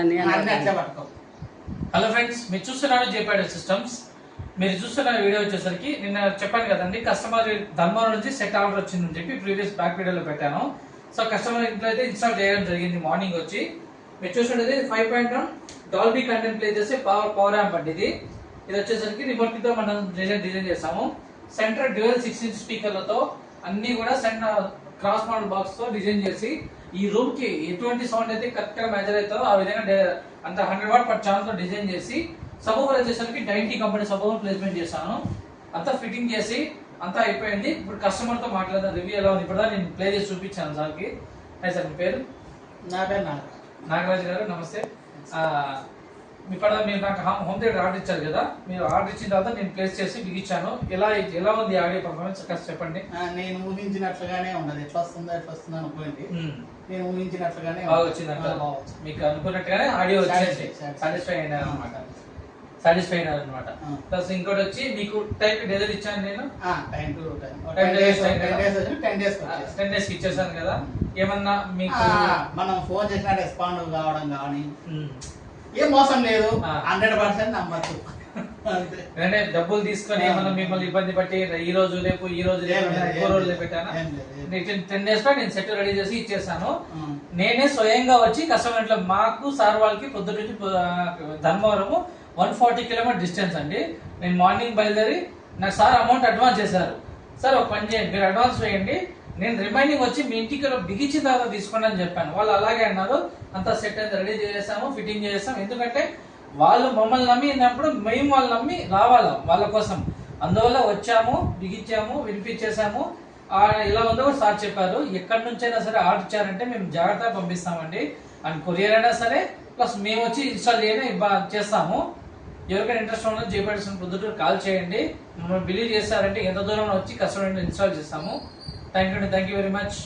Hello friends, మీరు చూస్తున్నారు జేపీఐ systems. మీరు చూస్తున్న వీడియో వచ్చేసరికి నిన్న చెప్పాను కదండి, కస్టమర్ ధర్మవరం నుంచి సెట్ ఆర్డర్ వచ్చిందని చెప్పి ప్రీవియస్ బ్యాక్ వీడియోలో పెట్టాను. సో కస్టమర్ ఇంట్లో అయితే ఇన్స్టాల్ చేయడం జరిగింది మార్నింగ్ వచ్చి. మీరు చూసినట్టు 5.1 డాల్బీ కంటెంట్ ప్లే చేసే పవర్ యాంప్ అండి. ఇది వచ్చేసరికి రిమోట్ తో మనం డిజైన్ చేసాము. సెంటర్ డ్యూయల్ 6-inch స్పీకర్లతో అన్ని కూడా క్రాస్ మోడల్ బాక్స్ తో డిజైన్ చేసి ఈ రూమ్ కి ఎటువంటి సౌండ్ అయితే కరెక్ట్ గా మెజర్ అవుతారో ఆ విధంగా అంత 100 వాట్ పర్ ఛానల్ తో డిజైన్ చేసి సబూఫర్ వచ్చేసరికి డైంటీ కంపెనీ సబూఫర్ ప్లేస్మెంట్ చేశాను. అంతా ఫిట్టింగ్ చేసి అంతా అయిపోయింది. ఇప్పుడు కస్టమర్ తో మాట్లాడదాం, రివ్యూ ఎలా ఉంది. ఇప్పుడు నేను ప్లే చేసి చూపించాను సార్కి. హాయ్ సార్, మీ పేరు? నా పేరు నాగరాజు గారు, నమస్తే. ఇప్పుడు మీరు నాకు హోమ్ థియేటర్ ఆర్డర్ ఇచ్చారు కదా, మీరు ఆర్డర్ ఇచ్చిన తర్వాత నేను ప్లేస్ చేసి బిగించాను. ఎలా ఉంది ఆడియో పర్ఫార్మెన్స్ కాస్త చెప్పండి. నేను ఊహించినట్లుగానే ఉన్నది. ఎట్లా వస్తుందో అనుకోండి, నేను ఊహించినట్లుగానే వచ్చిందంట. మీకు అనుకున్నట్టుగానే ఆడియో వచ్చేసి సాటిస్ఫై అయినారనమాట. ప్లస్ ఇంకోటి వచ్చి మీకు టైప్ డెలివరీ ఇచ్చాను నేను. 10 days ఇచ్చేసాను కదా. ఏమన్నా మీకు మనం ఫోన్ చేసినా రెస్పాండ్ కావడం కానీ ఏం మోసం లేదు. 100% నమ్మచ్చు. అంటే డబ్బులు తీసుకొని ఏమన్నా మిమ్మల్ని ఇబ్బంది పట్టి ఈ రోజు రేపు పెట్టాను. 10 days లో నేను సెట్ రెడీ చేసి ఇచ్చేసాను. నేనే స్వయంగా వచ్చి కస్టమర్ ఇంట్లో, మాకు సార్ వాళ్ళకి పొద్దు నుంచి ధర్మవరము 140 కిలోమీటర్ డిస్టెన్స్ అండి. నేను మార్నింగ్ బయలుదేరి నాకు సార్ అమౌంట్ అడ్వాన్స్ చేశారు. సార్ ఒక పని చేయండి, మీరు అడ్వాన్స్ వేయండి, నేను రిమైనింగ్ వచ్చి మీ ఇంటికి బిగించిన తర్వాత తీసుకోండి అని చెప్పాను. వాళ్ళు అలాగే అన్నారు. అంతా సెట్ అయితే రెడీ చేసాము, ఫిట్టింగ్ చేసాం. ఎందుకంటే వాళ్ళు మమ్మల్ని నమ్మినప్పుడు మేము వాళ్ళు నమ్మి రావాలి వాళ్ళ కోసం. అందువల్ల వచ్చాము, బిగించాము, వినిపించేసాము. ఇలా ఉందో కూడా సార్ చెప్పారు. ఎక్కడి నుంచైనా సరే ఆర్డర్ ఇచ్చారంటే మేము జాగ్రత్తగా పంపిస్తామండి. అండ్ కొరియర్ అయినా సరే, ప్లస్ మేము వచ్చి ఇన్స్టాల్ చేస్తాము. ఎవరికైనా ఇంట్రెస్ట్ ఉన్నా జేపీఐ పొద్దుటూరు కాల్ చేయండి. మమ్మల్ని బిలీవ్ చేస్తారంటే ఎంత దూరం వచ్చి కస్టమర్ ఇన్స్టాల్ చేస్తాము. Thank you very much.